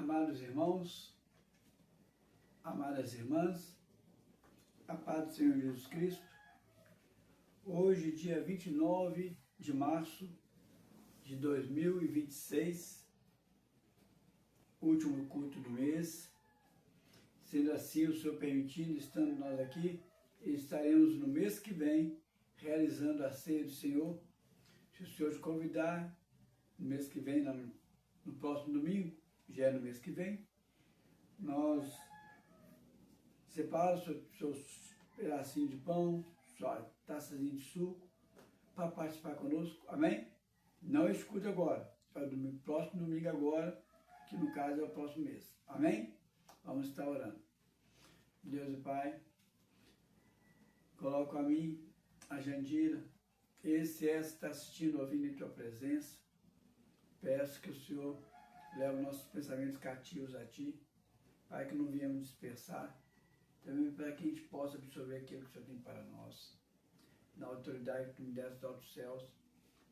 Amados irmãos, amadas irmãs, a paz do Senhor Jesus Cristo. Hoje, dia 29 de março de 2026, último culto do mês. Sendo assim, o Senhor permitindo, estando nós aqui, estaremos no mês que vem realizando a ceia do Senhor. Se o Senhor te convidar, no mês que vem, no próximo domingo, já é no mês que vem, nós separamos seus pedacinhos de pão, sua taçazinha de suco, para participar conosco, amém? Não escute agora, para o próximo domingo agora, que no caso é o próximo mês, amém? Vamos estar orando. Deus e Pai, coloco a mim, a Jandira, esse que está assistindo, ouvindo em Tua presença. Peço que o Senhor leve nossos pensamentos cativos a Ti, para que não venhamos dispersar, também para que a gente possa absorver aquilo que o Senhor tem para nós. Na autoridade que Tu me deste dos altos céus,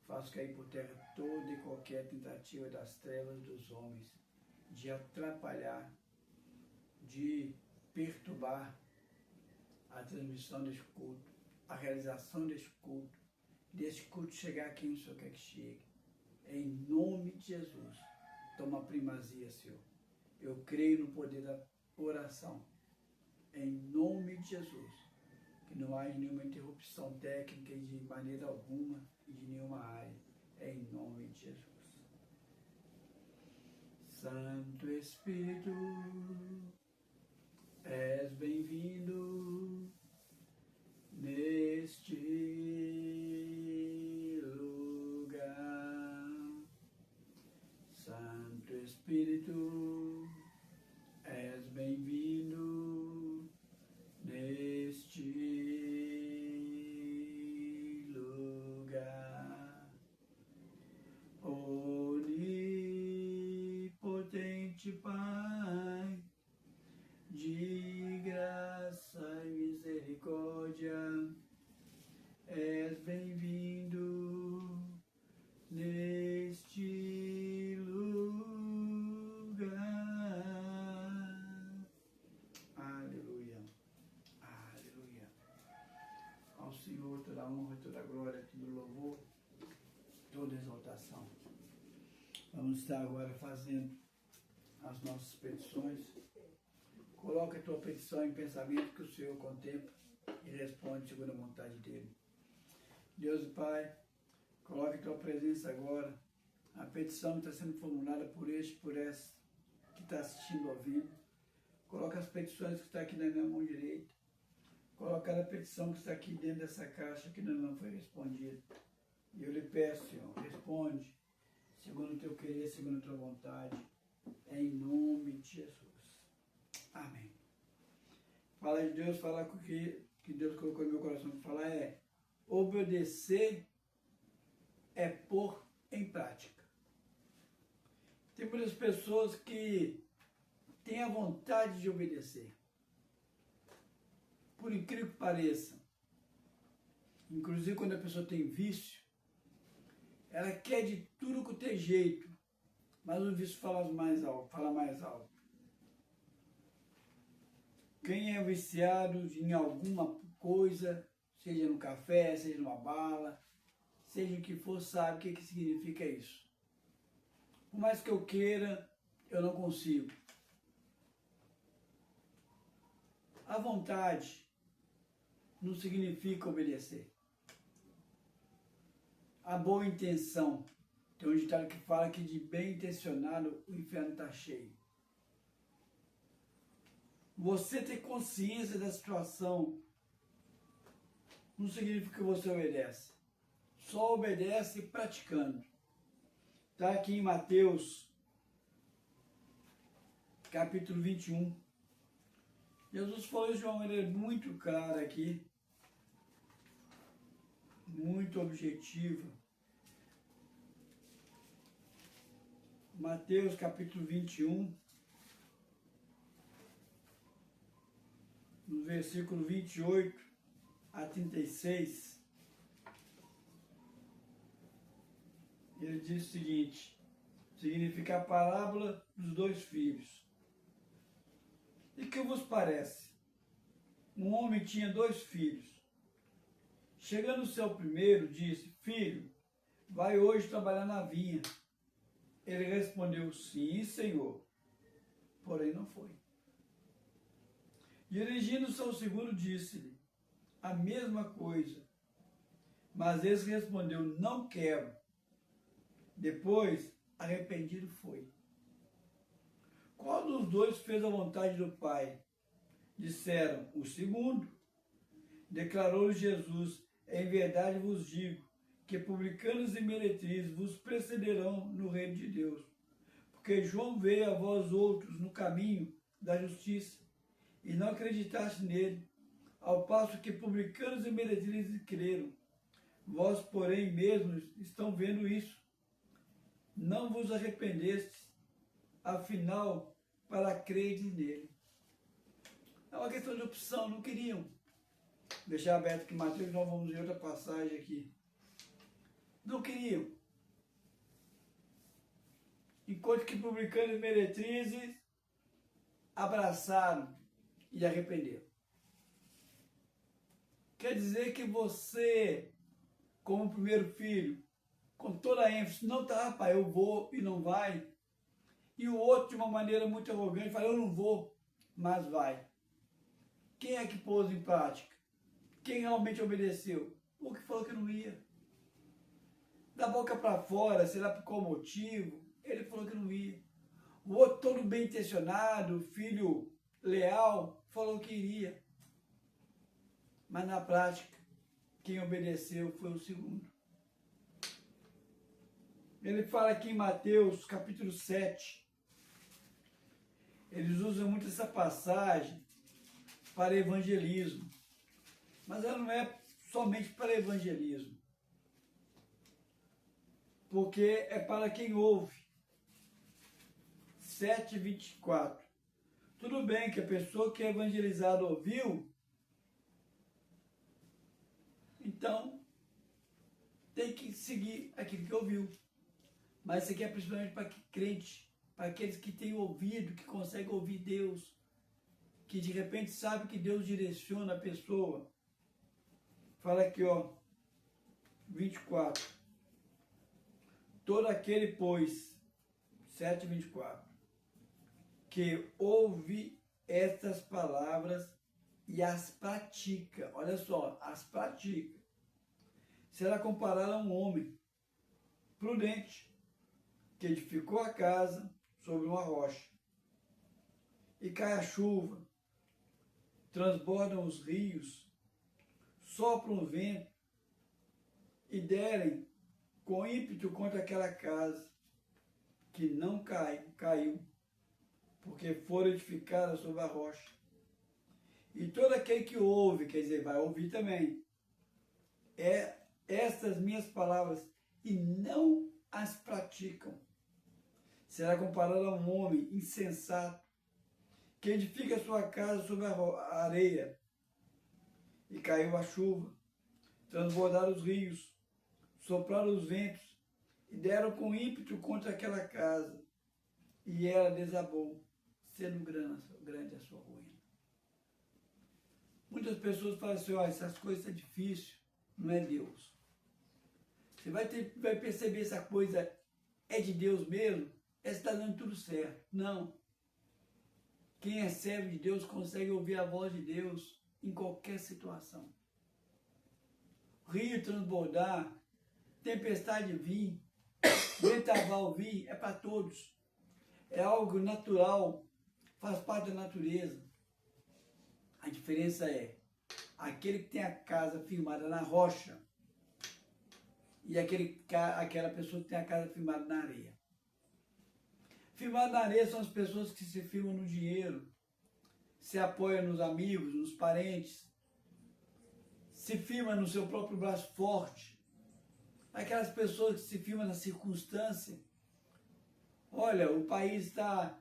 faço cair por terra toda e qualquer tentativa das trevas dos homens, de atrapalhar, de perturbar a transmissão deste culto, a realização deste culto chegar a quem o Senhor quer que chegue. Em nome de Jesus, toma primazia, Senhor. Eu creio no poder da oração. Em nome de Jesus, que não haja nenhuma interrupção técnica de maneira alguma e de nenhuma área. Em nome de Jesus. Santo Espírito, és bem-vindo neste lugar. Santo Espírito, és bem-vindo neste lugar. Onipotente Pai, de graça e misericórdia, és bem-vindo neste lugar. Aleluia, aleluia. Ao Senhor toda a honra, toda a glória, todo louvor, toda exaltação. Vamos estar agora fazendo as nossas petições. Coloca a tua petição em pensamento que o Senhor contempla e responde segundo a vontade dEle. Deus e Pai, coloca a tua presença agora. A petição está sendo formulada por este, por essa que está assistindo, ouvindo. Coloca as petições que estão aqui na minha mão direita. Coloca a petição que está aqui dentro dessa caixa que ainda não foi respondida. E eu lhe peço, Senhor, responde segundo o teu querer, segundo a tua vontade, em nome de Jesus. Amém. Fala de Deus, falar com o que Deus colocou no meu coração para falar é: obedecer é pôr em prática. Tem muitas pessoas que têm a vontade de obedecer, por incrível que pareça. Inclusive quando a pessoa tem vício, ela quer de tudo que tem jeito, mas o vício fala mais alto. Quem é viciado em alguma coisa, seja no café, seja numa bala, seja o que for, sabe o que significa isso. Por mais que eu queira, eu não consigo. A vontade não significa obedecer. A boa intenção. Tem um ditado que fala que de bem intencionado o inferno está cheio. Você ter consciência da situação não significa que você obedece. Só obedece praticando. Está aqui em Mateus, capítulo 21. Jesus falou de uma maneira muito clara aqui, muito objetiva. Mateus, capítulo 21, no versículo 28 a 36, ele diz o seguinte: Significa a parábola dos dois filhos. E que vos parece? Um homem tinha 2 filhos. Chegando o seu primeiro, disse: Filho, vai hoje trabalhar na vinha. Ele respondeu: Sim, senhor. Porém não foi. Dirigindo-se ao segundo, disse-lhe a mesma coisa. Mas esse respondeu: Não quero. Depois, arrependido foi. Qual dos 2 fez a vontade do Pai? Disseram: O segundo. Declarou-lhe Jesus: Em verdade vos digo, que publicanos e meretrizes vos precederão no reino de Deus. Porque João veio a vós outros no caminho da justiça, e não acreditaste nele, ao passo que publicanos e meretrizes creram. Vós, porém, mesmos estão vendo isso. Não vos arrependestes, afinal, para crerdes nele. É uma questão de opção, não queriam. Vou deixar aberto aqui Mateus, nós vamos ver outra passagem aqui. Não queriam. Enquanto que publicanos e meretrizes abraçaram e arrependeram. Quer dizer que você, como primeiro filho, com toda a ênfase, não tá, pai, eu vou e não vai. E o outro, de uma maneira muito arrogante, fala: eu não vou, mas vai. Quem é que pôs em prática? Quem realmente obedeceu? O que falou que não ia. Da boca para fora, sei lá por qual motivo, ele falou que não ia. O outro, todo bem intencionado, filho leal, falou que iria. Mas na prática, quem obedeceu foi o segundo. Ele fala aqui em Mateus capítulo 7. Eles usam muito essa passagem para evangelismo. Mas ela não é somente para evangelismo. Porque é para quem ouve. 7:24. Tudo bem que a pessoa que é evangelizada ouviu, então tem que seguir aquilo que ouviu. Mas isso aqui é principalmente para crente, para aqueles que têm ouvido, que conseguem ouvir Deus, que de repente sabe que Deus direciona a pessoa. Fala aqui, ó, 24. Todo aquele, pois, 7:24, que ouve estas palavras e as pratica, olha só, as pratica, será comparado a um homem prudente, que edificou a casa sobre uma rocha. E cai a chuva, transbordam os rios, sopra um vento e derem com ímpeto contra aquela casa, que não caiu, porque foi edificada sobre a rocha. E todo aquele que ouve, quer dizer, vai ouvir também, estas minhas palavras, e não as praticam, será comparado a um homem insensato, que edifica a sua casa sobre a areia, e caiu a chuva, transbordaram os rios, sopraram os ventos, e deram com ímpeto contra aquela casa, e ela desabou, sendo grande a sua ruína. Muitas pessoas falam assim: olha, essas coisas são difíceis, não é Deus. Você vai perceber se a coisa é de Deus mesmo, está dando tudo certo. Não. Quem é servo de Deus consegue ouvir a voz de Deus em qualquer situação. Rio transbordar, tempestade vir, ventaval vir, é para todos. É algo natural, faz parte da natureza. A diferença é aquele que tem a casa firmada na rocha e aquela pessoa que tem a casa firmada na areia. Firmado na areia são as pessoas que se firmam no dinheiro, se apoiam nos amigos, nos parentes, se firmam no seu próprio braço forte. Aquelas pessoas que se firmam na circunstância. Olha, o país está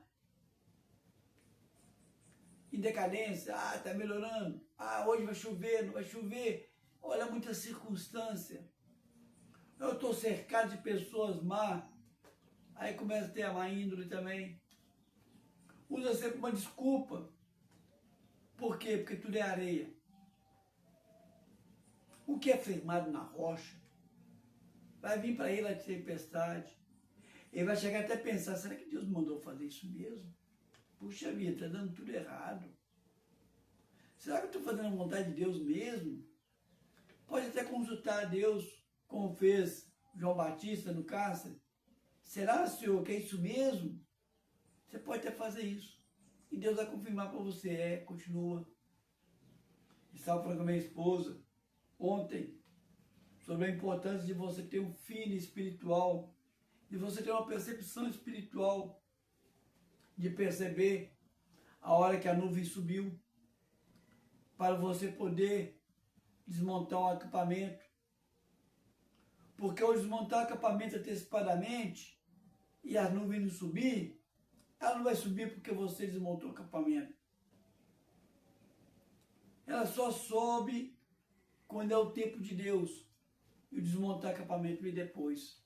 em decadência, está melhorando, hoje vai chover, não vai chover. Olha, muita circunstância. Eu estou cercado de pessoas más. Aí começa a ter a má índole também. Usa sempre uma desculpa. Por quê? Porque tudo é areia. O que é firmado na rocha vai vir para ele a tempestade. Ele vai chegar até a pensar, será que Deus mandou fazer isso mesmo? Puxa vida, está dando tudo errado. Será que eu estou fazendo a vontade de Deus mesmo? Pode até consultar a Deus, como fez João Batista no cárcere. Será, Senhor, que é isso mesmo? Você pode até fazer isso. E Deus vai confirmar para você, continua. Estava falando com a minha esposa ontem sobre a importância de você ter um feeling espiritual, de você ter uma percepção espiritual, de perceber a hora que a nuvem subiu, para você poder desmontar o acampamento. Porque ao desmontar o acampamento antecipadamente e a nuvem não subir, ela não vai subir porque você desmontou o acampamento. Ela só sobe quando é o tempo de Deus. E o desmontar o acampamento vem depois.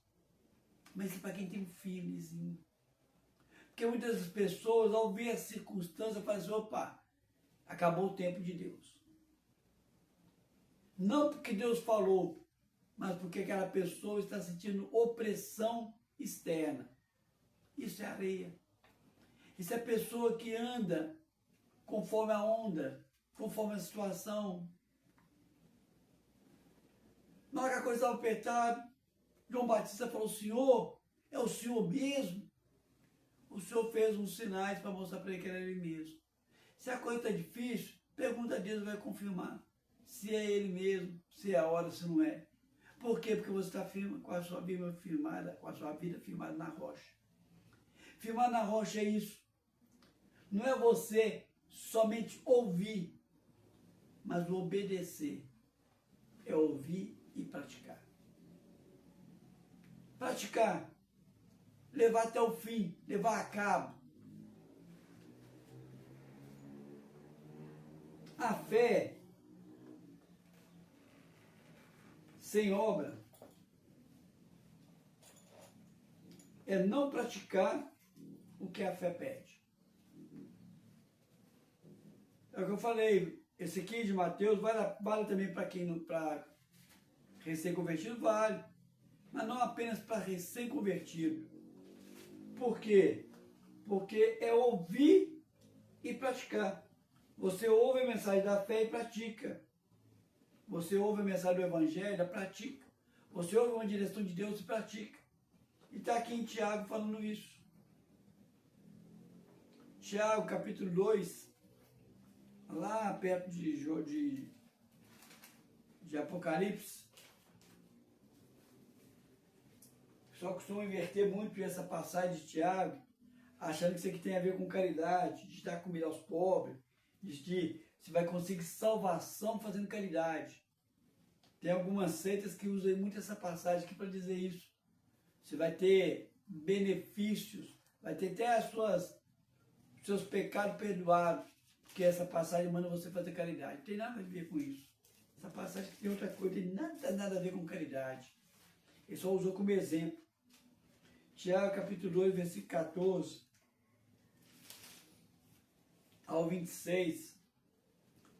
Mas é para quem tem um feelingzinho. Porque muitas pessoas, ao ver a circunstância, falam assim, opa, acabou o tempo de Deus. Não porque Deus falou, mas porque aquela pessoa está sentindo opressão externa. Isso é areia. Isso é pessoa que anda conforme a onda, conforme a situação. Na hora que a coisa estava apertada, João Batista falou, Senhor, é o Senhor mesmo? O Senhor fez uns sinais para mostrar para ele que era ele mesmo. Se a coisa está difícil, pergunta a Deus, vai confirmar se é ele mesmo, se é a hora, se não é. Por quê? Porque você está com a sua vida firmada, com a sua vida firmada na rocha. Firmar na rocha é isso. Não é você somente ouvir, mas o obedecer. É ouvir e praticar. Praticar. Levar até o fim, levar a cabo. A fé sem obra é não praticar o que a fé pede. É o que eu falei, esse aqui de Mateus vale também para quem não, para recém-convertido, vale, mas não apenas para recém-convertido. Por quê? Porque é ouvir e praticar. Você ouve a mensagem da fé e pratica. Você ouve a mensagem do Evangelho, pratica. Você ouve uma direção de Deus e pratica. E está aqui em Tiago falando isso. Tiago, capítulo 2, lá perto de Apocalipse. Só costuma inverter muito essa passagem de Tiago, achando que isso aqui tem a ver com caridade, de dar comida aos pobres, de que você vai conseguir salvação fazendo caridade. Tem algumas seitas que usam muito essa passagem aqui para dizer isso. Você vai ter benefícios, vai ter até seus pecados perdoados, porque essa passagem manda você fazer caridade. Não tem nada a ver com isso. Essa passagem tem outra coisa, tem nada a ver com caridade. Ele só usou como exemplo. Tiago, capítulo 2, versículo 14 ao 26,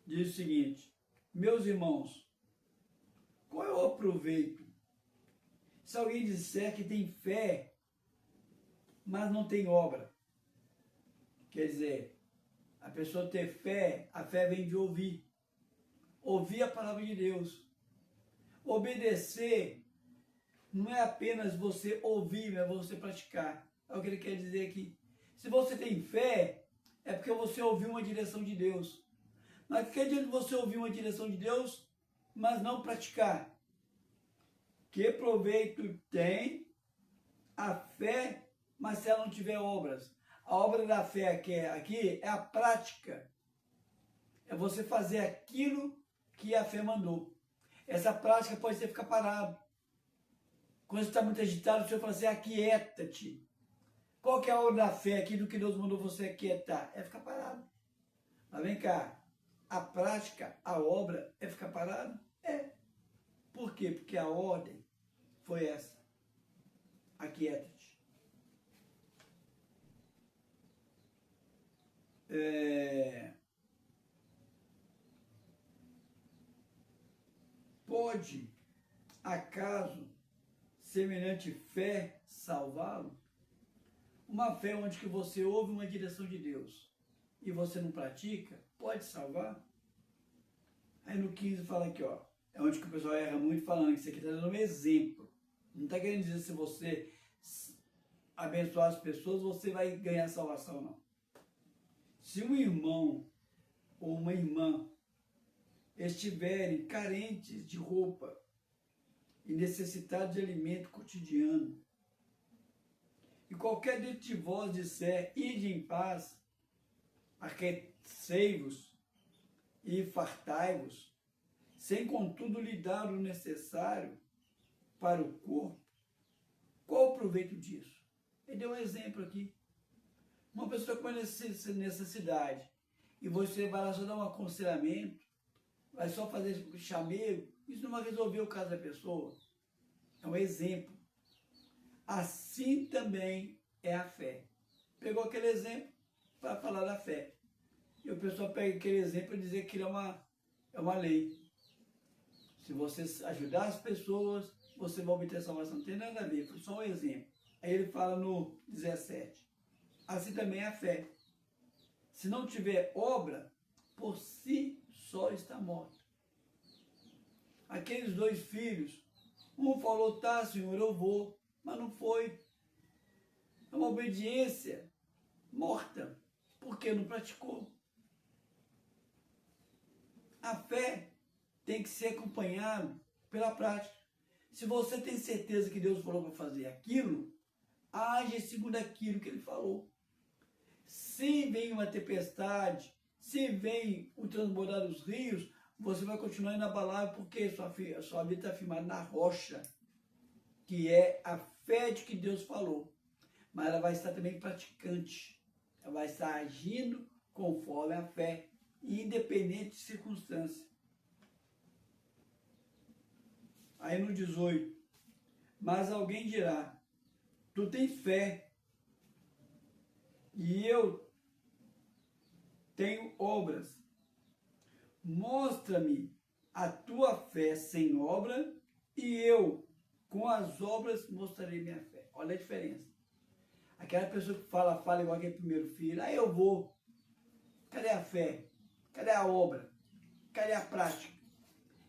diz o seguinte: meus irmãos, qual é o proveito se alguém disser que tem fé, mas não tem obra? Quer dizer, a pessoa ter fé, a fé vem de ouvir. Ouvir a palavra de Deus. Obedecer não é apenas você ouvir, mas você praticar. É o que ele quer dizer aqui. Se você tem fé, é porque você ouviu uma direção de Deus. Mas que adianta você ouvir uma direção de Deus, mas não praticar? Que proveito tem a fé, mas se ela não tiver obras? A obra da fé aqui é a prática. É você fazer aquilo que a fé mandou. Essa prática pode ser ficar parado. Quando você está muito agitado, o Senhor fala assim, aquieta-te. Qual que é a obra da fé aqui do que Deus mandou você aquietar? É ficar parado. Mas vem cá, a prática, a obra é ficar parado? É. Por quê? Porque a ordem foi essa. Aquieta-te. Pode, acaso, semelhante fé salvá-lo? Uma fé onde que você ouve uma direção de Deus e você não pratica, pode salvar? Aí no 15 fala aqui, ó, é onde que o pessoal erra muito falando que isso aqui está dando um exemplo. Não está querendo dizer se você abençoar as pessoas, você vai ganhar salvação, não. Se um irmão ou uma irmã estiverem carentes de roupa e necessitados de alimento cotidiano, e qualquer dentre de vós disser, ide em paz, aquecei-vos e fartai-vos, sem contudo lhe dar o necessário para o corpo, qual o proveito disso? Ele deu um exemplo aqui. Uma pessoa com necessidade, e você vai lá só dar um aconselhamento, vai só fazer chamego, isso não vai resolver o caso da pessoa. É um exemplo. Assim também é a fé. Pegou aquele exemplo para falar da fé. E o pessoal pega aquele exemplo e dizer que ele é uma lei. Se você ajudar as pessoas, você vai obter salvação. Não tem nada a ver, foi só um exemplo. Aí ele fala no 17. Assim também é a fé. Se não tiver obra, por si só está morta. Aqueles dois filhos, um falou, tá, Senhor, eu vou, mas não foi. É uma obediência morta, porque não praticou. A fé tem que ser acompanhada pela prática. Se você tem certeza que Deus falou para fazer aquilo, age segundo aquilo que Ele falou. Se vem uma tempestade, se vem o transbordar dos rios, você vai continuar inabalável, porque sua vida está firmada na rocha, que é a fé de que Deus falou. Mas ela vai estar também praticante. Ela vai estar agindo conforme a fé, independente de circunstância. Aí no 18, mas alguém dirá, tu tens fé, e eu tenho obras. Mostra-me a tua fé sem obra, e eu, com as obras, mostrarei minha fé. Olha a diferença. Aquela pessoa que fala igual aquele primeiro filho, aí eu vou. Cadê a fé? Cadê a obra? Cadê a prática?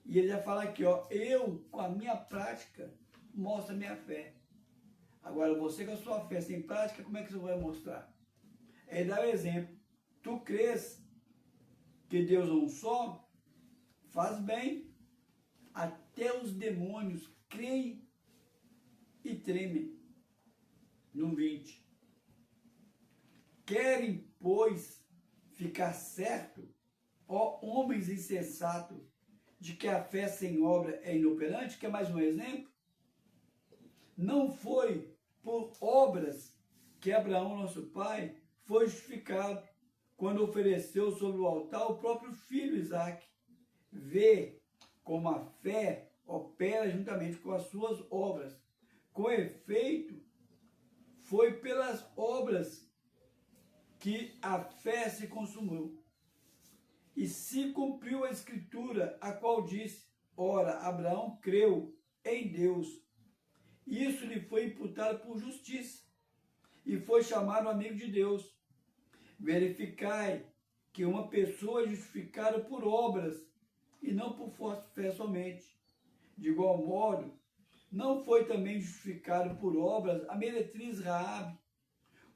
E ele já fala aqui, ó, eu, com a minha prática, mostro a minha fé. Agora, você com a sua fé sem prática, como é que você vai mostrar? Ele dá o exemplo. Tu crês que Deus é um só? Faz bem. Até os demônios creem e tremem. No 20. Querem, pois, ficar certo, ó homens insensatos, de que a fé sem obra é inoperante? Quer mais um exemplo? Não foi por obras que Abraão, nosso pai, foi justificado quando ofereceu sobre o altar o próprio filho Isaque. Vê como a fé opera juntamente com as suas obras. Com efeito, foi pelas obras que a fé se consumiu. E se cumpriu a escritura, a qual disse, ora, Abraão creu em Deus. Isso lhe foi imputado por justiça, e foi chamado amigo de Deus. Verificai que uma pessoa é justificada por obras, e não por fé somente. De igual modo, não foi também justificado por obras a meretriz Raabe,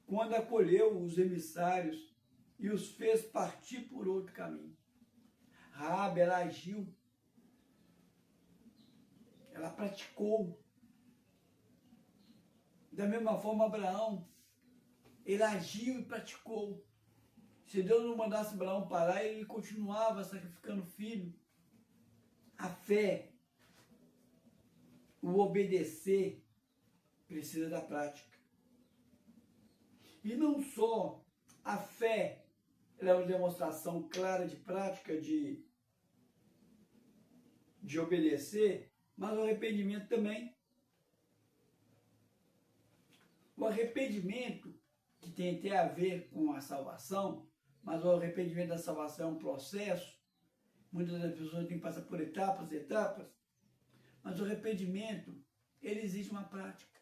quando acolheu os emissários e os fez partir por outro caminho. Raabe, ela agiu, ela praticou. Da mesma forma, Abraão, ele agiu e praticou. Se Deus não mandasse Abraão parar, ele continuava sacrificando filho. A fé, o obedecer, precisa da prática. E não só a fé, ela é uma demonstração clara de prática, de obedecer, mas o arrependimento também. O arrependimento, que tem até a ver com a salvação, mas o arrependimento da salvação é um processo. Muitas das pessoas têm que passar por etapas, mas o arrependimento, ele exige uma prática.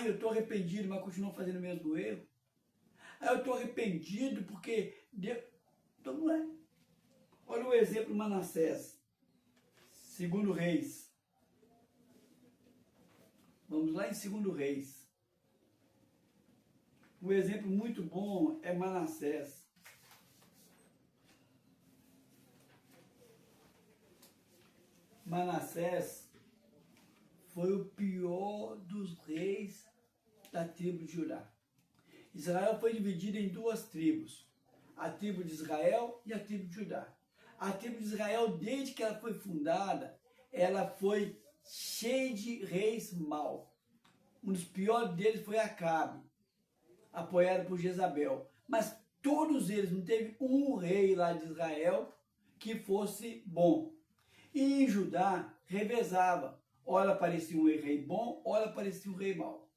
Eu estou arrependido, mas continuo fazendo o mesmo erro. Eu estou arrependido porque Deus... Então não é. Olha o exemplo de Manassés, 2 Reis. Vamos lá em 2 Reis. Um exemplo muito bom é Manassés. Manassés foi o pior dos reis da tribo de Judá. Israel foi dividida em duas tribos, a tribo de Israel e a tribo de Judá. A tribo de Israel, desde que ela foi fundada, ela foi cheia de reis maus. Um dos piores deles foi Acabe, apoiado por Jezabel. Mas todos eles, não teve um rei lá de Israel que fosse bom. E em Judá, revezava. Ora aparecia um rei bom, ora aparecia um rei mau.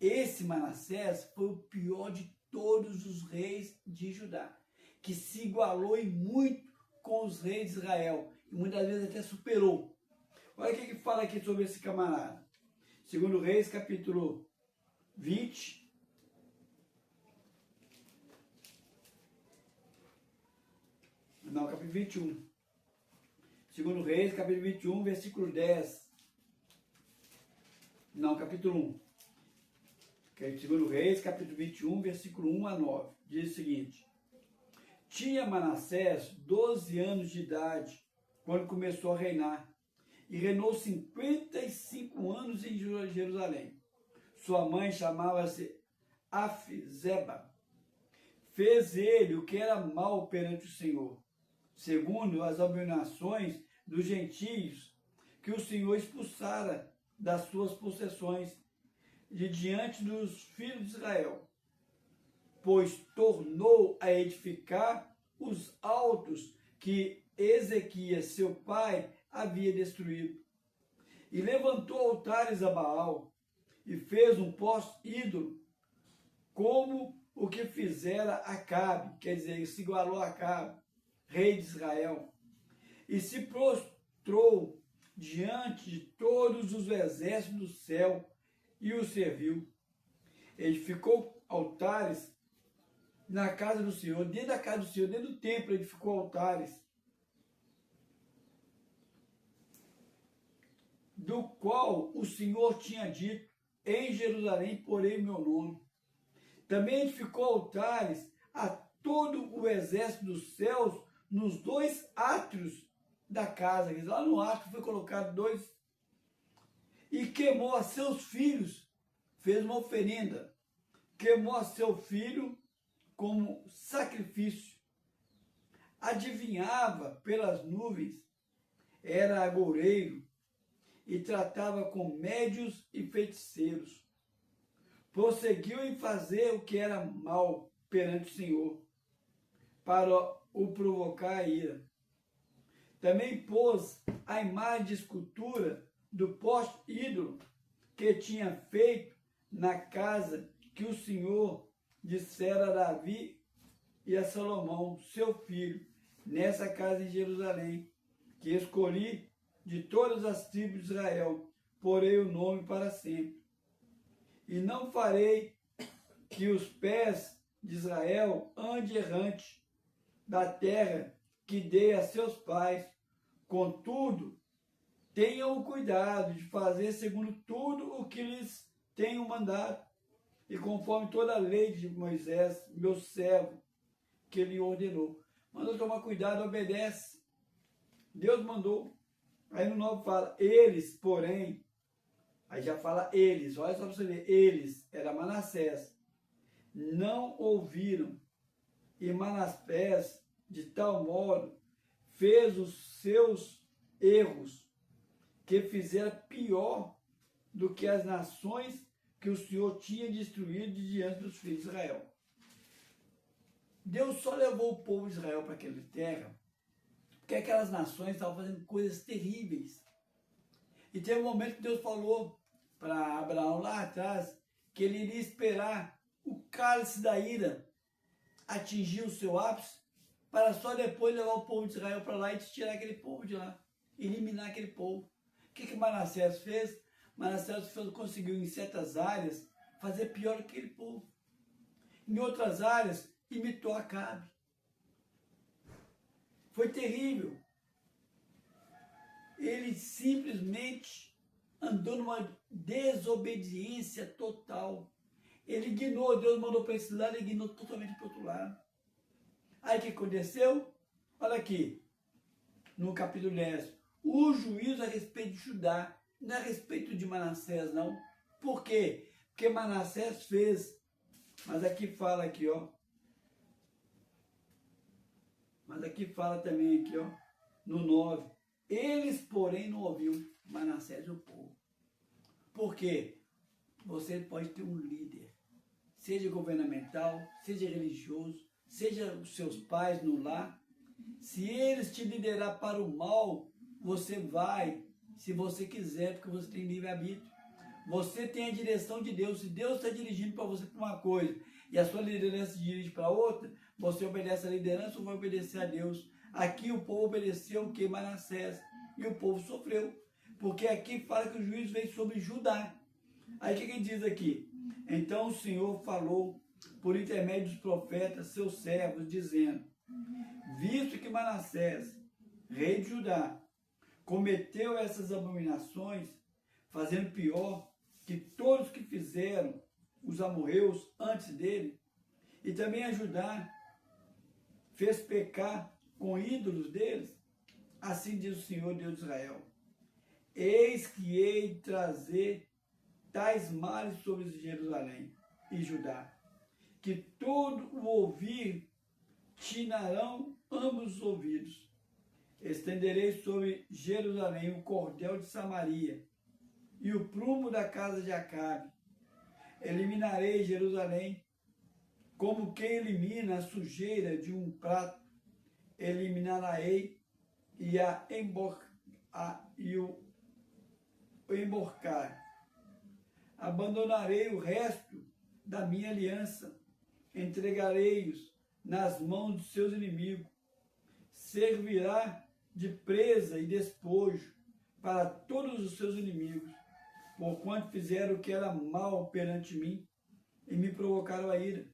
Esse Manassés foi o pior de todos os reis de Judá, que se igualou em muito com os reis de Israel, e muitas vezes até superou. Olha o que fala aqui sobre esse camarada. 2 Reis, capítulo 20. Não, capítulo 21. 2 Reis, capítulo 21, versículo 10. Não, capítulo 1. 2 Reis, capítulo 21, versículo 1 a 9. Diz o seguinte: Tinha Manassés 12 anos de idade quando começou a reinar, e reinou 55 anos em Jerusalém. Sua mãe chamava-se Afzeba. Fez ele o que era mal perante o Senhor, segundo as abominações dos gentios que o Senhor expulsara das suas possessões de diante dos filhos de Israel, pois tornou a edificar os altos que Ezequias, seu pai, havia destruído. E levantou altares a Baal, e fez um poste ídolo, como o que fizera Acabe, quer dizer, se igualou a Acabe, rei de Israel, e se prostrou diante de todos os exércitos do céu, e o serviu. Edificou altares na casa do Senhor, dentro da casa do Senhor, dentro do templo, edificou altares, do qual o Senhor tinha dito: em Jerusalém porei o meu nome. Também edificou altares a todo o exército dos céus nos dois átrios da casa. Lá no átrio foi colocado dois. E queimou a seus filhos, fez uma oferenda, queimou a seu filho como sacrifício. Adivinhava pelas nuvens, era agoureiro, e tratava com médios e feiticeiros. Prosseguiu em fazer o que era mal perante o Senhor, para o provocar a ira. Também pôs a imagem de escultura do poste ídolo que tinha feito na casa que o Senhor dissera a Davi e a Salomão, seu filho, nessa casa em Jerusalém, que escolhi de todas as tribos de Israel, porei o nome para sempre. E não farei que os pés de Israel ande errante da terra que dei a seus pais. Contudo, tenham cuidado de fazer segundo tudo o que lhes tenho mandado, e conforme toda a lei de Moisés, meu servo, que ele ordenou. Mandou tomar cuidado, obedece. Deus mandou. Aí no 9 fala, eles, porém, aí já fala eles, olha só para você ver, eles, era Manassés, não ouviram, e Manassés, de tal modo, fez os seus erros, que fizera pior do que as nações que o Senhor tinha destruído diante dos filhos de Israel. Deus só levou o povo de Israel para aquela terra, porque aquelas nações estavam fazendo coisas terríveis. E teve um momento que Deus falou para Abraão lá atrás, que ele iria esperar o cálice da ira atingir o seu ápice, para só depois levar o povo de Israel para lá e tirar aquele povo de lá, eliminar aquele povo. O que Manassés fez? Manassés conseguiu, em certas áreas, fazer pior que aquele povo. Em outras áreas, imitou Acabe. Foi terrível. Ele simplesmente andou numa desobediência total. Ele ignorou, Deus mandou para esse lado, ele ignorou totalmente para o outro lado. Aí o que aconteceu? Olha aqui, no capítulo 10. O juízo a respeito de Judá, não é a respeito de Manassés, não. Por quê? Porque Manassés fez, mas aqui fala aqui, ó. Mas aqui fala também aqui, ó, no 9. Eles, porém, não ouviram Manassés e o povo. Por quê? Você pode ter um líder, seja governamental, seja religioso, seja os seus pais no lar. Se eles te liderar para o mal, você vai, se você quiser, porque você tem livre-arbítrio. Você tem a direção de Deus. Se Deus está dirigindo para você para uma coisa e a sua liderança se dirige para outra, você obedece a liderança ou vai obedecer a Deus? Aqui o povo obedeceu o que? Manassés. E o povo sofreu. Porque aqui fala que o juízo veio sobre Judá. Aí o que ele diz aqui? Então o Senhor falou por intermédio dos profetas, seus servos, dizendo: visto que Manassés, rei de Judá, cometeu essas abominações, fazendo pior que todos que fizeram os amorreus antes dele, e também a Judá fez pecar com ídolos deles, assim diz o Senhor Deus de Israel: eis que hei de trazer tais males sobre Jerusalém e Judá, que todo o ouvir tinarão ambos os ouvidos. Estenderei sobre Jerusalém o cordel de Samaria e o prumo da casa de Acabe. Eliminarei Jerusalém como quem elimina a sujeira de um prato. Eliminarei e o emborcar. Abandonarei o resto da minha aliança. Entregarei-os nas mãos dos seus inimigos. Servirá de presa e despojo para todos os seus inimigos, porquanto fizeram o que era mal perante mim e me provocaram a ira.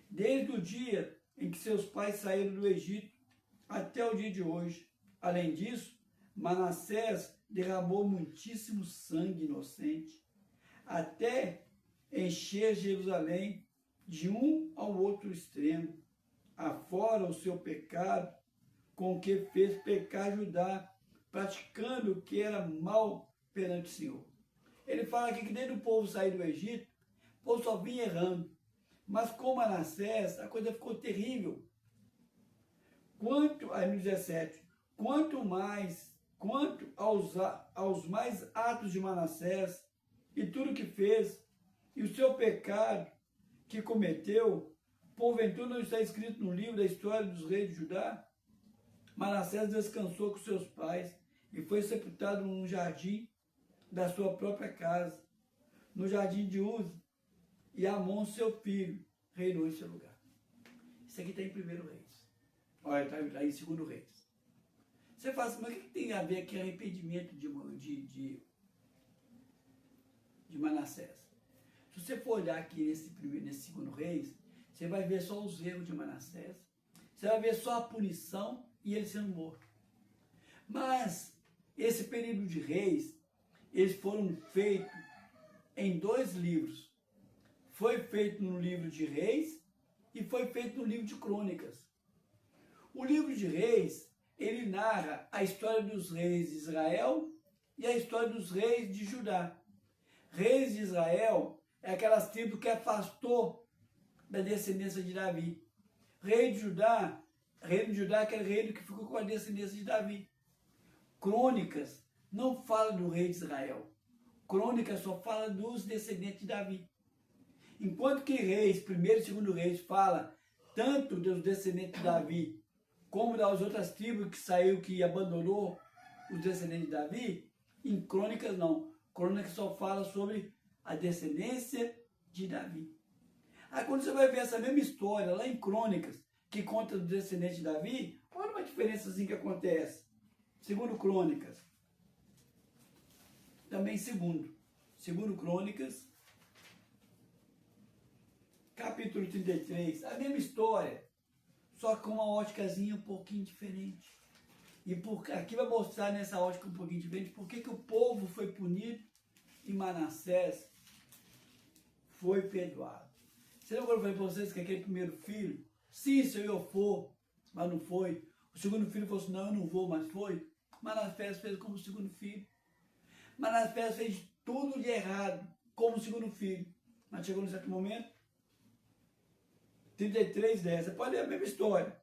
Desde o dia em que seus pais saíram do Egito até o dia de hoje. Além disso, Manassés derramou muitíssimo sangue inocente, até encher Jerusalém de um ao outro extremo, afora o seu pecado, com o que fez pecar Judá, praticando o que era mal perante o Senhor. Ele fala aqui que desde o povo sair do Egito, o povo só vinha errando. Mas com Manassés, a coisa ficou terrível. Aí no 17, quanto aos mais atos de Manassés, e tudo que fez, e o seu pecado que cometeu, porventura não está escrito no livro da história dos reis de Judá? Manassés descansou com seus pais e foi sepultado num jardim da sua própria casa, no jardim de Uza, e Amon, seu filho, reinou em seu lugar. Isso aqui está em 1 Reis. Olha, está em 2 Reis. Você fala assim, mas o que tem a ver aqui arrependimento de Manassés? Se você for olhar aqui nesse 2 Reis, você vai ver só os erros de Manassés, você vai ver só a punição e ele sendo morto. Mas esse período de reis, eles foram feitos em 2 livros. Foi feito no livro de Reis e foi feito no livro de Crônicas. O livro de Reis, ele narra a história dos reis de Israel e a história dos reis de Judá. Reis de Israel é aquelas tribos que afastou da descendência de Davi. Reino de Judá é aquele reino que ficou com a descendência de Davi. Crônicas não fala do rei de Israel. Crônicas só fala dos descendentes de Davi. Enquanto que Reis, 1º e 2 Reis, fala tanto dos descendentes de Davi, como das outras tribos que saiu, que abandonou os descendentes de Davi, em Crônicas não. Crônicas só fala sobre a descendência de Davi. Aí quando você vai ver essa mesma história lá em Crônicas, que conta do descendente de Davi, olha uma diferençazinha que acontece. Segundo Crônicas, também segundo Crônicas, capítulo 33, a mesma história, só com uma óticazinha um pouquinho diferente. E aqui vai mostrar nessa ótica um pouquinho diferente por que o povo foi punido e Manassés foi perdoado. Você lembra quando eu falei para vocês que aquele primeiro filho, sim, se eu for, mas não foi. O segundo filho falou assim, não, eu não vou, mas foi. Manassés fez como o segundo filho. Manassés fez tudo de errado, como o segundo filho. Mas chegou num certo momento, 33:10, você pode ler a mesma história.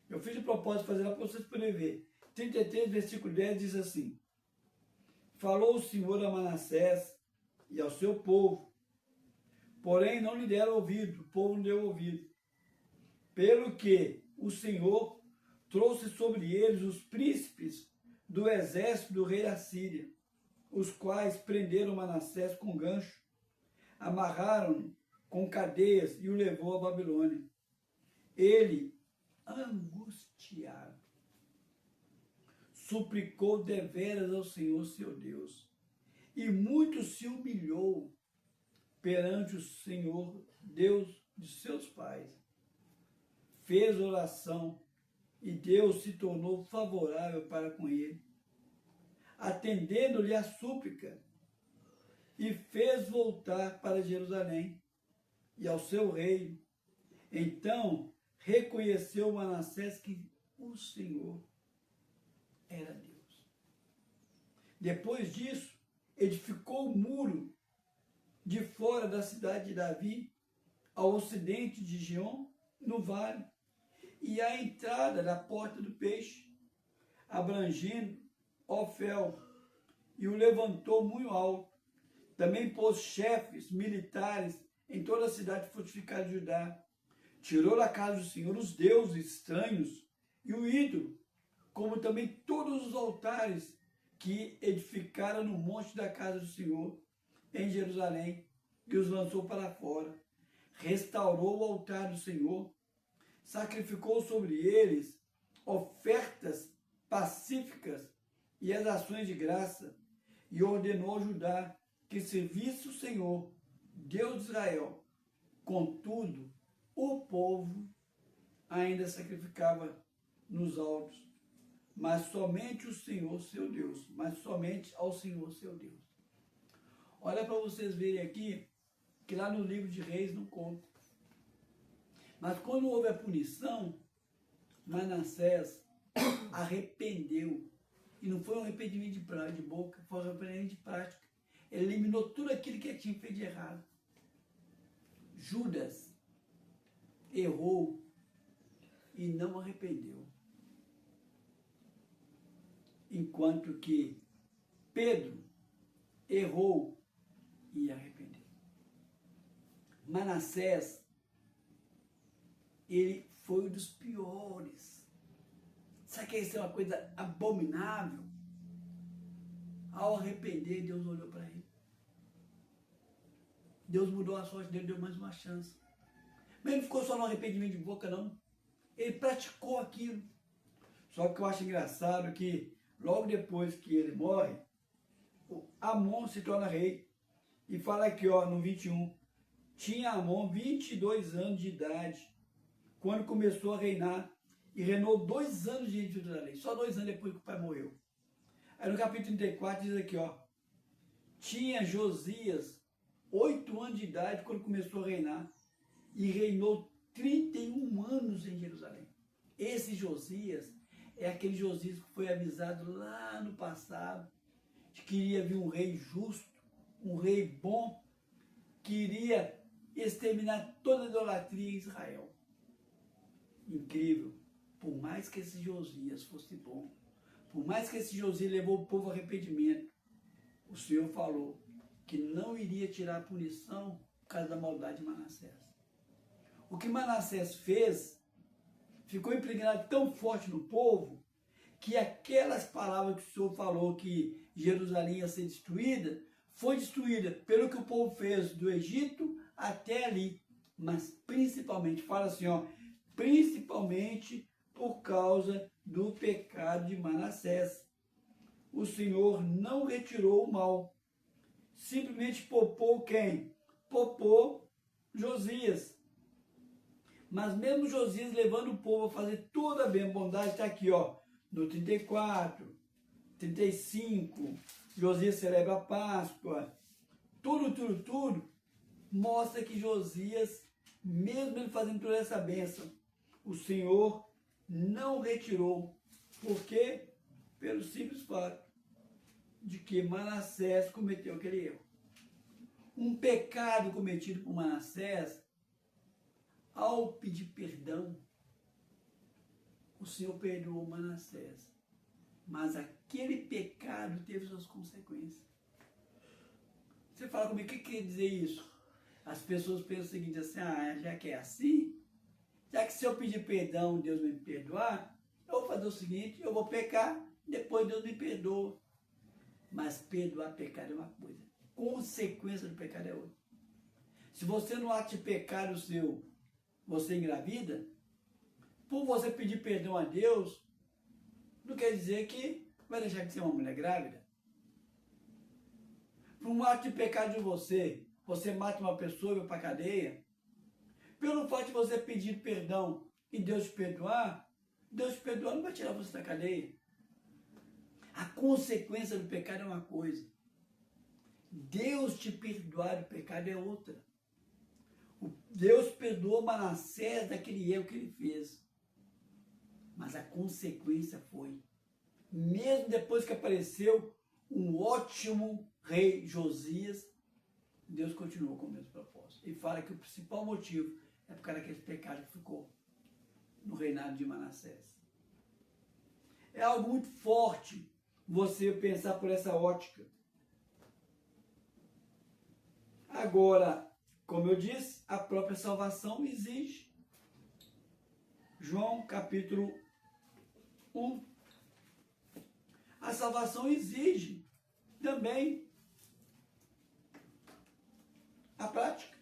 Eu fiz de propósito fazer lá para vocês poderem ver. 33, versículo 10 diz assim: falou o Senhor a Manassés e ao seu povo, porém não lhe deram ouvido, o povo não deu ouvido. Pelo que o Senhor trouxe sobre eles os príncipes do exército do rei da Síria, os quais prenderam Manassés com gancho, amarraram-no com cadeias e o levou à Babilônia. Ele, angustiado, suplicou deveras ao Senhor seu Deus, e muito se humilhou perante o Senhor Deus de seus pais. Fez oração e Deus se tornou favorável para com ele, atendendo-lhe a súplica, e fez voltar para Jerusalém e ao seu reino. Então reconheceu Manassés que o Senhor era Deus. Depois disso, edificou o muro de fora da cidade de Davi, ao ocidente de Gion, no vale, e à entrada da porta do peixe, abrangendo Ofel, e o levantou muito alto. Também pôs chefes militares em toda a cidade fortificada de Judá. Tirou da casa do Senhor os deuses estranhos e o ídolo, como também todos os altares que edificaram no monte da casa do Senhor, em Jerusalém, e os lançou para fora. Restaurou o altar do Senhor, sacrificou sobre eles ofertas pacíficas e as ações de graça, e ordenou a Judá que servisse o Senhor, Deus de Israel. Contudo, o povo ainda sacrificava nos altos, mas somente o Senhor seu Deus, mas somente ao Senhor seu Deus. Olha para vocês verem aqui, que lá no livro de Reis não conta. Mas quando houve a punição, Manassés arrependeu. E não foi um arrependimento de boca, foi um arrependimento de prática. Ele eliminou tudo aquilo que ele tinha feito de errado. Judas errou e não arrependeu. Enquanto que Pedro errou e arrependeu. Manassés, ele foi um dos piores. Sabe que isso é uma coisa abominável? Ao arrepender, Deus olhou para ele. Deus mudou a sorte dele, deu mais uma chance. Mas ele não ficou só no arrependimento de boca, não. Ele praticou aquilo. Só que eu acho engraçado que logo depois que ele morre, Amon se torna rei. E fala aqui, ó, no 21. Tinha Amon 22 anos de idade quando começou a reinar, e reinou 2 anos de Jerusalém, só 2 anos depois que o pai morreu. Aí no capítulo 34 diz aqui, ó, tinha Josias 8 anos de idade quando começou a reinar, e reinou 31 anos em Jerusalém. Esse Josias é aquele Josias que foi avisado lá no passado, de que iria vir um rei justo, um rei bom, que iria exterminar toda a idolatria em Israel. Incrível. Por mais que esse Josias fosse bom, por mais que esse Josias levou o povo ao arrependimento, o Senhor falou que não iria tirar a punição por causa da maldade de Manassés. O que Manassés fez ficou impregnado tão forte no povo que aquelas palavras que o Senhor falou que Jerusalém ia ser destruída, foi destruída pelo que o povo fez do Egito até ali. mas principalmente, fala assim, ó, principalmente por causa do pecado de Manassés. O Senhor não retirou o mal, simplesmente poupou quem? Poupou Josias. Mas mesmo Josias levando o povo a fazer toda a bem bondade, está aqui, ó, no 34, 35, Josias celebra a Páscoa, tudo, mostra que Josias, mesmo ele fazendo toda essa bênção, o Senhor não retirou. Por quê? Pelo simples fato de que Manassés cometeu aquele erro. Um pecado cometido por Manassés, ao pedir perdão, o Senhor perdoou Manassés. Mas aquele pecado teve suas consequências. Você fala comigo, o que quer dizer isso? As pessoas pensam o seguinte, assim, já que é assim, já que se eu pedir perdão, Deus vai me perdoar, eu vou fazer o seguinte, eu vou pecar, depois Deus me perdoa. Mas perdoar pecado é uma coisa, consequência do pecado é outra. Se você no ato de pecado seu, você engravida, por você pedir perdão a Deus, não quer dizer que vai deixar de ser uma mulher grávida. Por um ato de pecado de você mata uma pessoa e vai para a cadeia. Pelo fato de você pedir perdão e Deus te perdoar, não vai tirar você da cadeia. A consequência do pecado é uma coisa. Deus te perdoar do pecado é outra. Deus perdoou Manassés daquele erro que ele fez. Mas a consequência foi, mesmo depois que apareceu um ótimo rei Josias, Deus continuou com o mesmo propósito. E fala que o principal motivo é por causa daquele pecado que ficou no reinado de Manassés. É algo muito forte você pensar por essa ótica. Agora, como eu disse, a própria salvação exige. João capítulo 1. A salvação exige também a prática.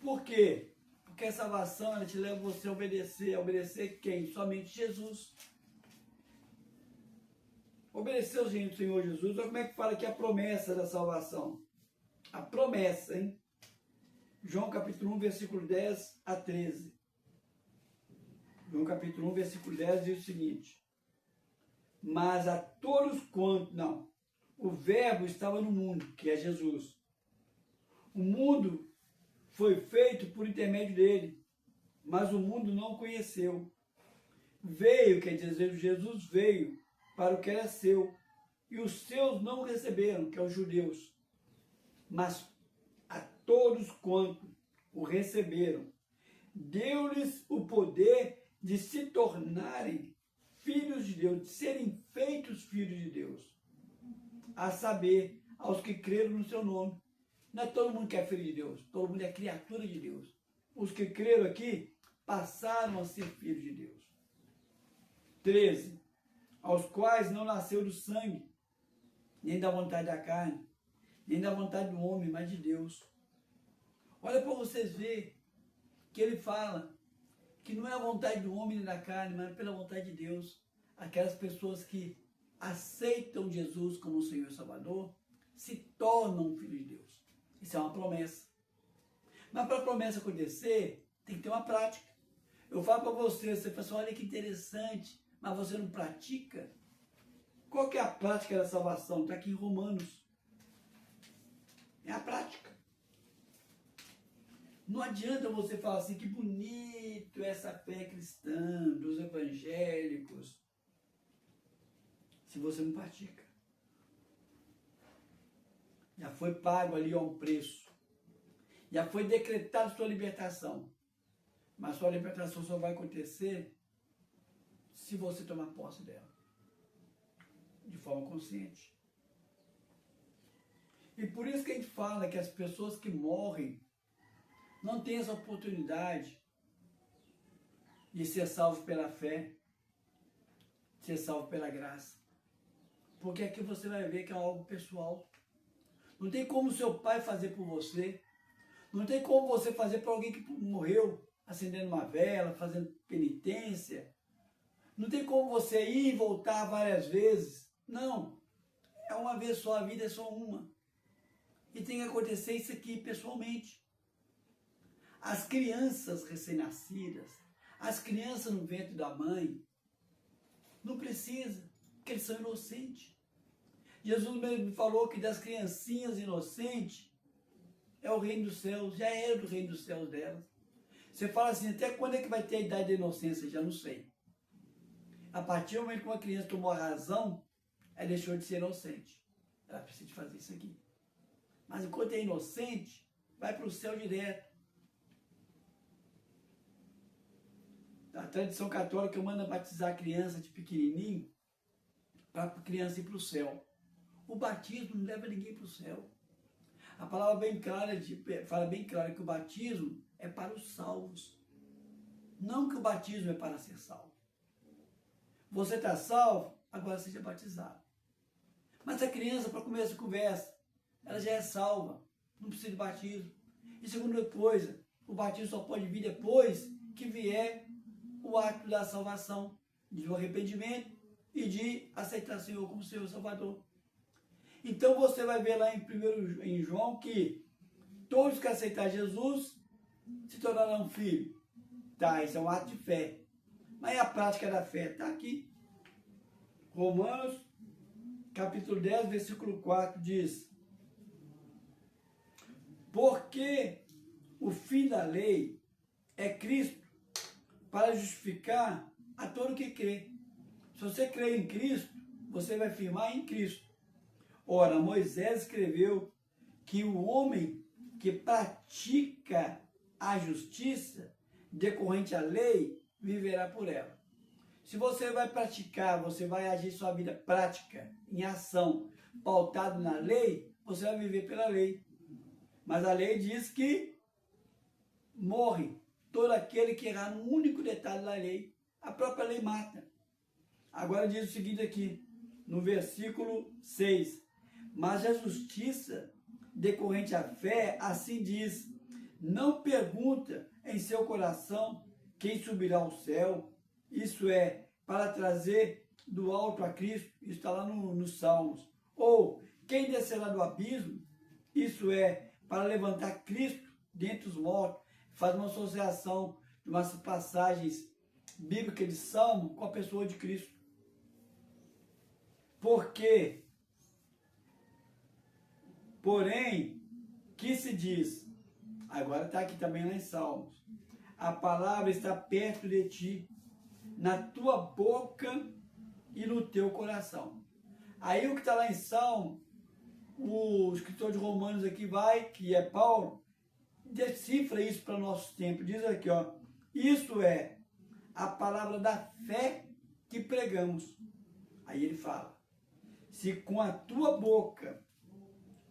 Por quê? Porque a salvação ela te leva você a obedecer. A obedecer quem? Somente Jesus. Obedecer o Senhor Jesus. Olha como é que fala aqui a promessa da salvação. A promessa, hein? João capítulo 1, versículo 10 a 13. João capítulo 1, versículo 10 diz o seguinte: mas a todos quantos, o verbo estava no mundo, que é Jesus. O mundo foi feito por intermédio dele, mas o mundo não o conheceu. Veio, quer dizer, Jesus veio para o que era seu, e os seus não o receberam, que é os judeus. Mas a todos quantos o receberam, deu-lhes o poder de se tornarem filhos de Deus, de serem feitos filhos de Deus. A saber, aos que creram no seu nome. Não é todo mundo que é filho de Deus, todo mundo é criatura de Deus. Os que creram aqui passaram a ser filhos de Deus. 13. Aos quais não nasceu do sangue, nem da vontade da carne, nem da vontade do homem, mas de Deus. Olha para vocês verem que ele fala que não é a vontade do homem nem da carne, mas pela vontade de Deus. Aquelas pessoas que aceitam Jesus como Senhor e Salvador se tornam filhos de Deus. Isso é uma promessa. Mas para a promessa acontecer, tem que ter uma prática. Eu falo para você fala assim, olha que interessante, mas você não pratica? Qual que é a prática da salvação? Está aqui em Romanos. É a prática. Não adianta você falar assim, que bonito essa fé cristã dos evangélicos, se você não pratica. Já foi pago ali a um preço. Já foi decretada sua libertação. Mas sua libertação só vai acontecer se você tomar posse dela. De forma consciente. E por isso que a gente fala que as pessoas que morrem não têm essa oportunidade de ser salvo pela fé, de ser salvo pela graça. Porque aqui você vai ver que é algo pessoal. Não tem como seu pai fazer por você. Não tem como você fazer para alguém que morreu, acendendo uma vela, fazendo penitência. Não tem como você ir e voltar várias vezes. Não. É uma vez só, a vida é só uma. E tem que acontecer isso aqui pessoalmente. As crianças recém-nascidas, as crianças no ventre da mãe, não precisa, porque eles são inocentes. Jesus mesmo falou que das criancinhas inocentes é o reino dos céus, já era do reino dos céus delas. Você fala assim, até quando é que vai ter a idade da inocência? Já não sei. A partir do momento que uma criança tomou a razão, ela deixou de ser inocente. Ela precisa de fazer isso aqui. Mas enquanto é inocente, vai para o céu direto. A tradição católica manda batizar a criança de pequenininho para a criança ir para o céu. O batismo não leva ninguém para o céu. A palavra fala bem clara que o batismo é para os salvos. Não que o batismo é para ser salvo. Você está salvo, agora seja batizado. Mas a criança, para começar a conversa, ela já é salva. Não precisa de batismo. E segunda coisa, o batismo só pode vir depois que vier o ato da salvação, de um arrependimento e de aceitar o Senhor como Senhor Salvador. Então você vai ver lá em João que todos que aceitar Jesus se tornarão filhos. Tá, isso é um ato de fé. Mas a prática da fé está aqui. Romanos, capítulo 10, versículo 4 diz: porque o fim da lei é Cristo para justificar a todo que crê. Se você crê em Cristo, você vai firmar em Cristo. Ora, Moisés escreveu que o homem que pratica a justiça decorrente à lei viverá por ela. Se você vai praticar, você vai agir sua vida prática, em ação, pautado na lei, você vai viver pela lei. Mas a lei diz que morre todo aquele que errar no único detalhe da lei. A própria lei mata. Agora diz o seguinte aqui, no versículo 6. Mas a justiça decorrente à fé, assim diz: não pergunta em seu coração quem subirá ao céu, isso é, para trazer do alto a Cristo, isso está lá nos Salmos. Ou quem descerá do abismo, isso é, para levantar Cristo dentre os mortos. Faz uma associação de umas passagens bíblicas de Salmo com a pessoa de Cristo. Porque, porém, que se diz, agora está aqui também lá em Salmos, a palavra está perto de ti, na tua boca e no teu coração. Aí o que está lá em Salmo, o escritor de Romanos aqui vai, que é Paulo, decifra isso para o nosso tempo. Diz aqui, ó, isso é a palavra da fé que pregamos. Aí ele fala, se com a tua boca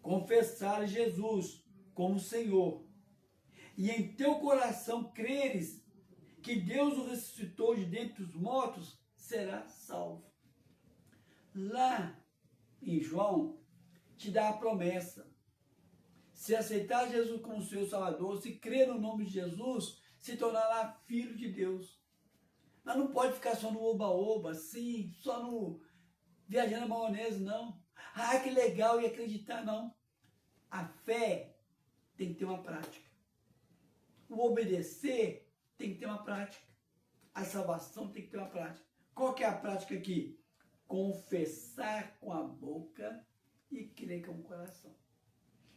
confessar Jesus como Senhor, e em teu coração creres que Deus o ressuscitou de dentre os mortos, será salvo. Lá em João, te dá a promessa. Se aceitar Jesus como seu Salvador, se crer no nome de Jesus, se tornará filho de Deus. Mas não pode ficar só no oba-oba, assim, só no viajando na maionese, não. Ah, que legal, e acreditar, não. A fé tem que ter uma prática. O obedecer tem que ter uma prática. A salvação tem que ter uma prática. Qual que é a prática aqui? Confessar com a boca e crer com o coração.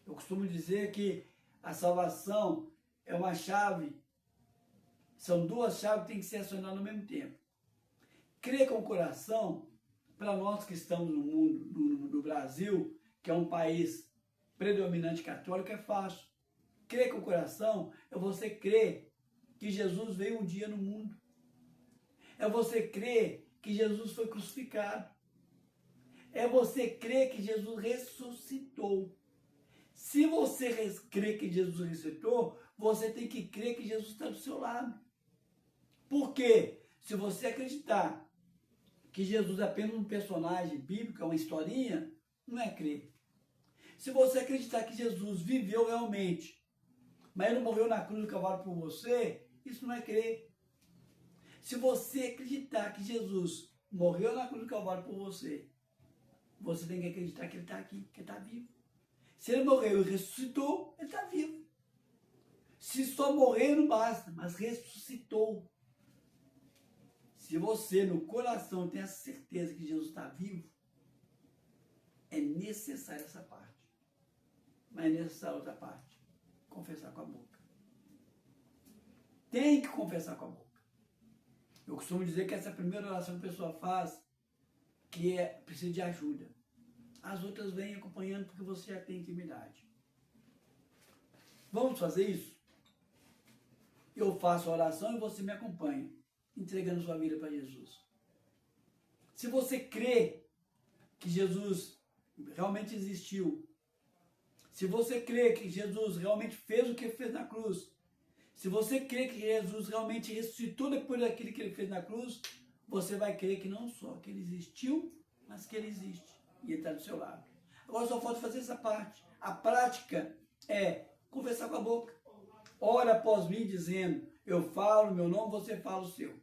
Eu costumo dizer que a salvação é uma chave, são duas chaves que têm que ser acionadas ao mesmo tempo. Crer com o coração, para nós que estamos no mundo, no Brasil, que é um país predominante católico, é fácil. Crer com o coração é você crer que Jesus veio um dia no mundo. É você crer que Jesus foi crucificado. É você crer que Jesus ressuscitou. Se você crer que Jesus ressuscitou, você tem que crer que Jesus está do seu lado. Por quê? Se você acreditar que Jesus é apenas um personagem bíblico, uma historinha, não é crer. Se você acreditar que Jesus viveu realmente, mas ele não morreu na cruz do Calvário por você, isso não é crer. Se você acreditar que Jesus morreu na cruz do Calvário por você, você tem que acreditar que ele está aqui, que ele está vivo. Se ele morreu e ressuscitou, ele está vivo. Se só morreu não basta, mas ressuscitou. Se você no coração tem a certeza que Jesus está vivo, é necessária essa parte. Mas é necessária outra parte. Confessar com a boca. Tem que confessar com a boca. Eu costumo dizer que essa é a primeira oração que a pessoa faz, que precisa de ajuda. As outras vêm acompanhando porque você já tem intimidade. Vamos fazer isso? Eu faço a oração e você me acompanha, entregando sua vida para Jesus. Se você crê que Jesus realmente existiu, se você crê que Jesus realmente fez o que ele fez na cruz, se você crê que Jesus realmente ressuscitou depois daquilo que ele fez na cruz, você vai crer que não só que ele existiu, mas que ele existe. E ele está do seu lado. Agora só falta fazer essa parte. A prática é conversar com a boca. Ora após mim dizendo, eu falo o meu nome, você fala o seu.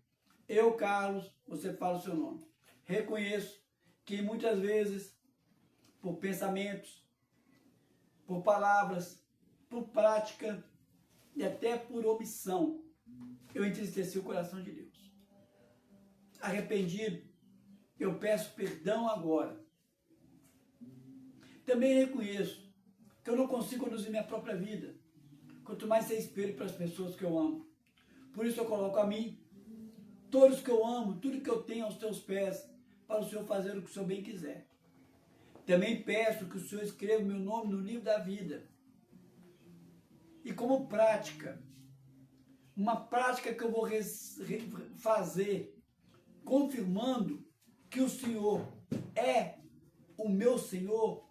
Eu, Carlos, você fala o seu nome. Reconheço que muitas vezes, por pensamentos, por palavras, por prática e até por omissão, eu entristeci o coração de Deus. Arrependido, eu peço perdão agora. Também reconheço que eu não consigo conduzir minha própria vida, quanto mais ser espelho para as pessoas que eu amo. Por isso eu coloco a mim, todos que eu amo, tudo que eu tenho aos teus pés, para o Senhor fazer o que o Senhor bem quiser. Também peço que o Senhor escreva o meu nome no livro da vida. E como prática, uma prática que eu vou fazer, confirmando que o Senhor é o meu Senhor,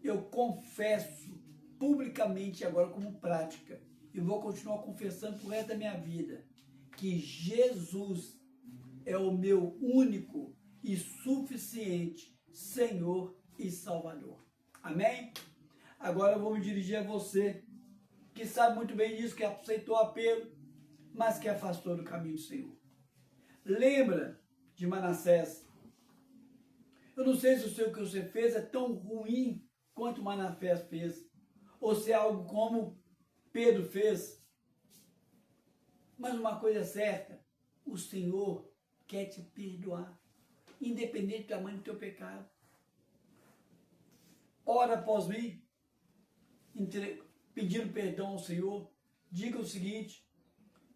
eu confesso publicamente agora como prática, e vou continuar confessando por resto da minha vida, que Jesus é o meu único e suficiente Senhor e Salvador. Amém? Agora eu vou me dirigir a você, que sabe muito bem disso, que aceitou o apelo, mas que afastou do caminho do Senhor. Lembra de Manassés. Eu não sei se o que você fez é tão ruim quanto Manassés fez, ou se é algo como Pedro fez. Mas uma coisa é certa, o Senhor quer te perdoar, independente do tamanho do teu pecado. Ora após mim, pedindo perdão ao Senhor, diga o seguinte: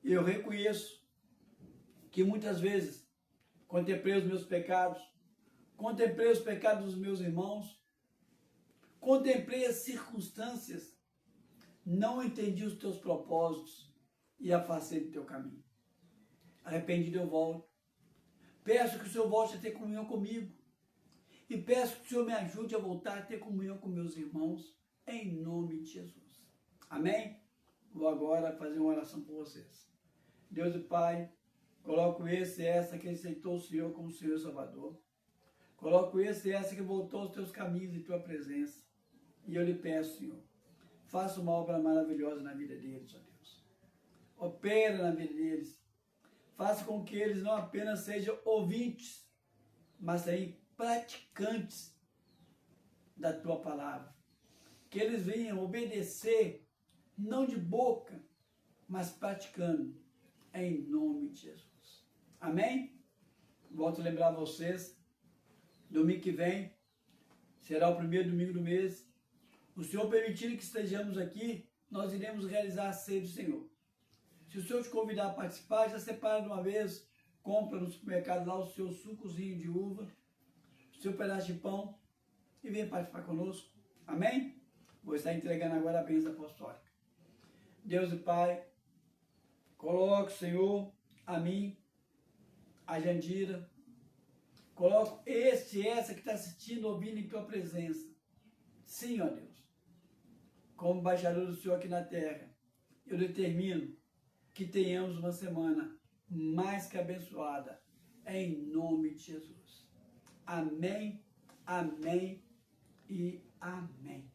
eu reconheço que muitas vezes contemplei os meus pecados, contemplei os pecados dos meus irmãos, contemplei as circunstâncias, não entendi os teus propósitos e afastei do teu caminho. Arrependido eu volto. Peço que o Senhor volte a ter comunhão comigo e peço que o Senhor me ajude a voltar a ter comunhão com meus irmãos, em nome de Jesus. Amém? Vou agora fazer uma oração por vocês. Deus e Pai, coloco esse e essa que aceitou o Senhor como Senhor e Salvador. Coloco esse e essa que voltou aos teus caminhos e tua presença. E eu lhe peço, Senhor, faça uma obra maravilhosa na vida deles, ó Deus. Opera na vida deles. Faça com que eles não apenas sejam ouvintes, mas também praticantes da tua palavra. Que eles venham obedecer, não de boca, mas praticando, em nome de Jesus. Amém? Volto a lembrar vocês, domingo que vem, será o primeiro domingo do mês. O Senhor permitindo que estejamos aqui, nós iremos realizar a ceia do Senhor. Se o Senhor te convidar a participar, já separa de uma vez, compra no supermercado lá o seu sucozinho de uva, o seu pedaço de pão e venha participar conosco. Amém? Vou estar entregando agora a bênção apostólica. Deus e Pai, coloque, Senhor, a mim, a Jandira, coloco este e essa que está assistindo, ouvindo em tua presença. Sim, ó Deus, como embaixador do Senhor aqui na terra, eu determino que tenhamos uma semana mais que abençoada, em nome de Jesus. Amém, amém e amém.